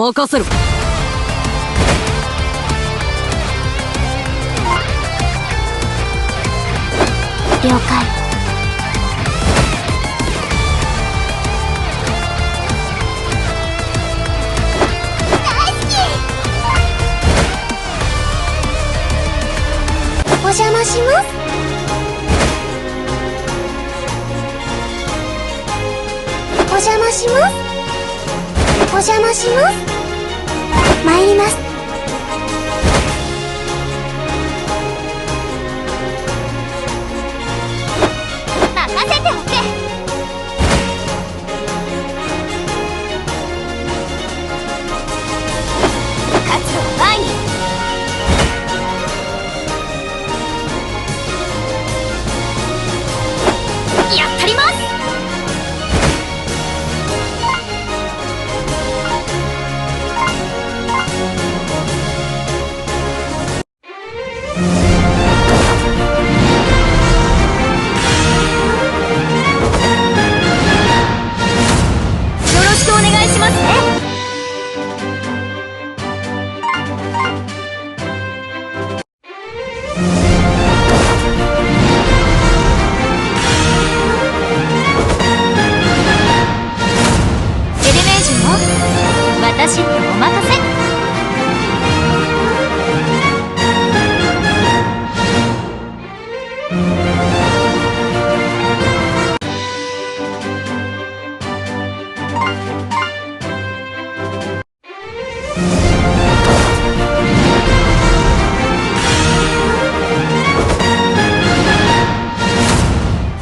任せろ。了解。お邪魔します。お邪魔します。お邪魔します。参ります。任せておけ。勝つを前に。やったります。よろしくお願いしますね。私にお任せ。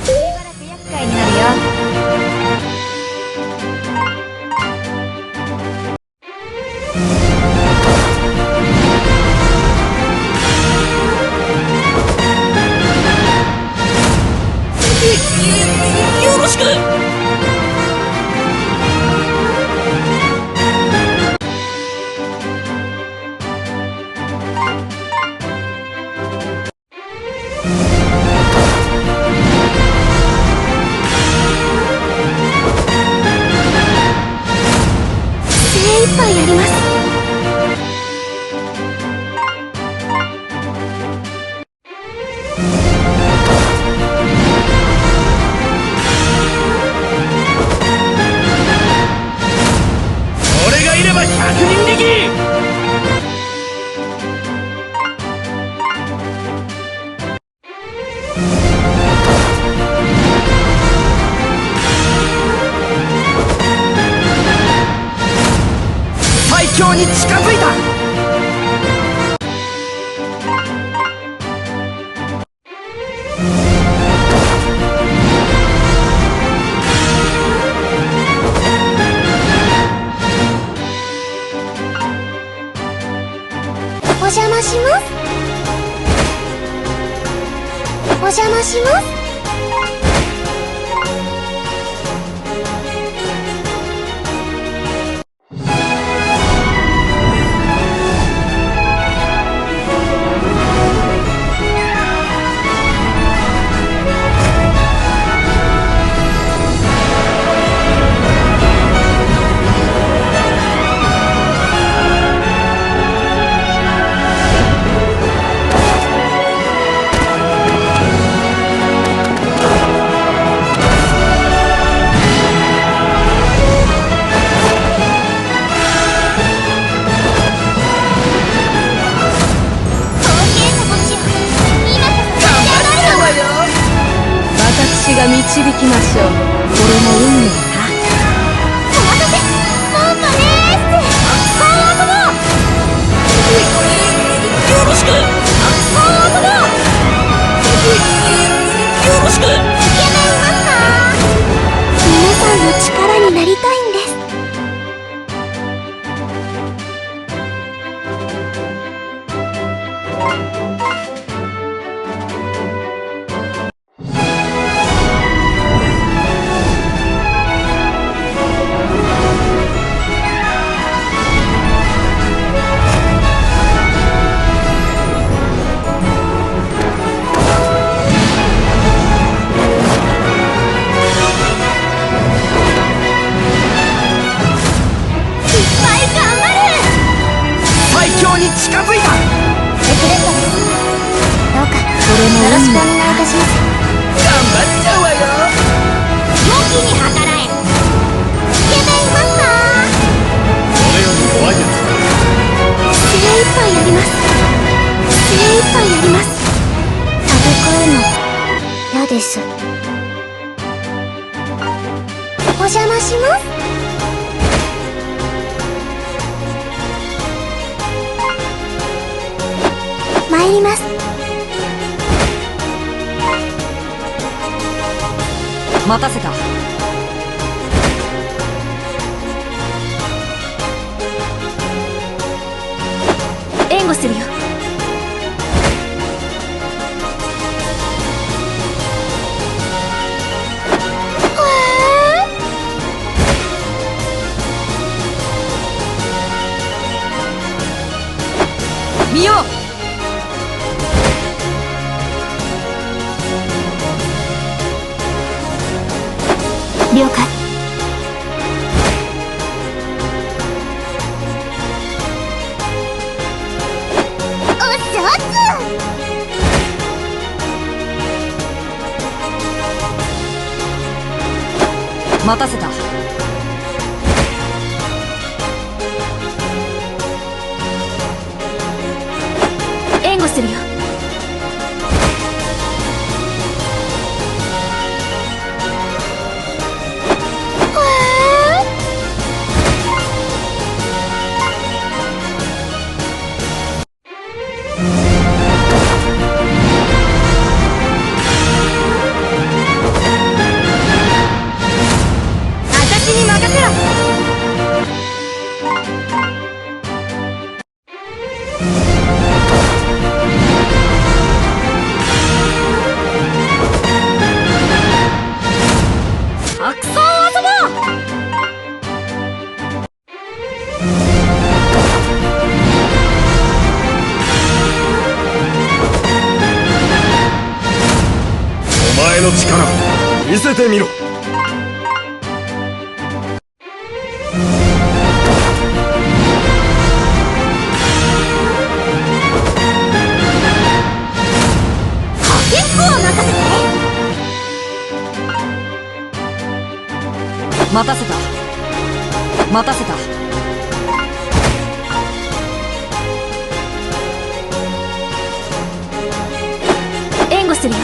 しばらく厄介になるよ。よろしく。精一杯やります。俺がいれば100人力。最強に近づいた。お邪魔します。お邪魔します。私が導きましょう。これも運命さ。お待たせ。モンマネース。パワートボよろしく。パワートボよろしく。イケメンいますか？皆さんの力になりたいんです。いっぱい頑張る。近づいた。エクレットです。どうかそれもよろしくお運命願いいたします。頑張っちゃうわよ。良きに計らえ。イケメンマスタこれよりおあげつ。ー、精一杯やります。精一杯やります。戦うの嫌です。お邪魔します。参ります。待たせた。援護するよ。見よう。了解。おっつおっつ。待たせた。援護するよ。私に任せろ。たくさん遊ぼう。お前の力見せてみろ。結構任せて。待たせた。待たせた。援護するよ。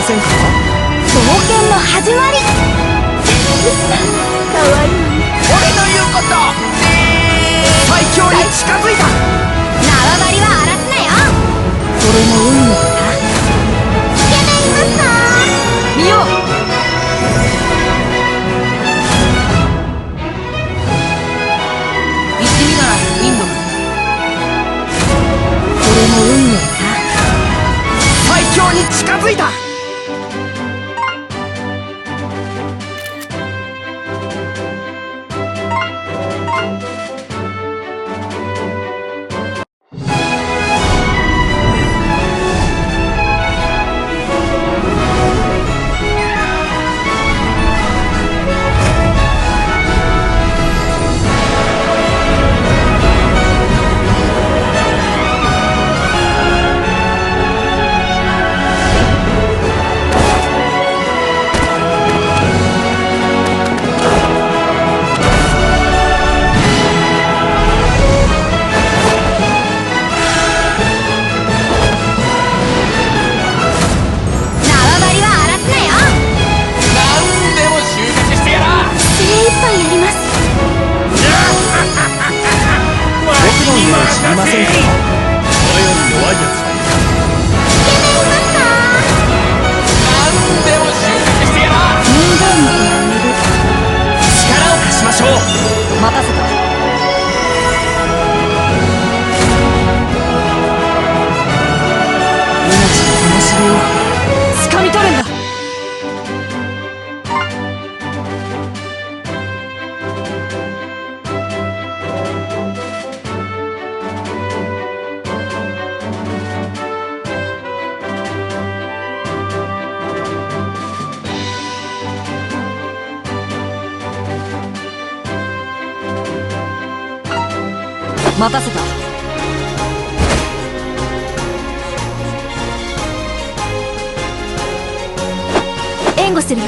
せんか？冒険の始まりかわいい俺の言うこと最強に近づいた。縄張りは荒らすなよ。これも運命か。イケメンいますか？見よう。一味ならインドか。これも運命か。最強に近づいた。知りませんか？俺より弱いやつはいない。何でも収穫してやらあ。人間のやめる。力を貸しましょう。待たせた。命の灯火を掴み取るんだ。待たせた。援護するよ。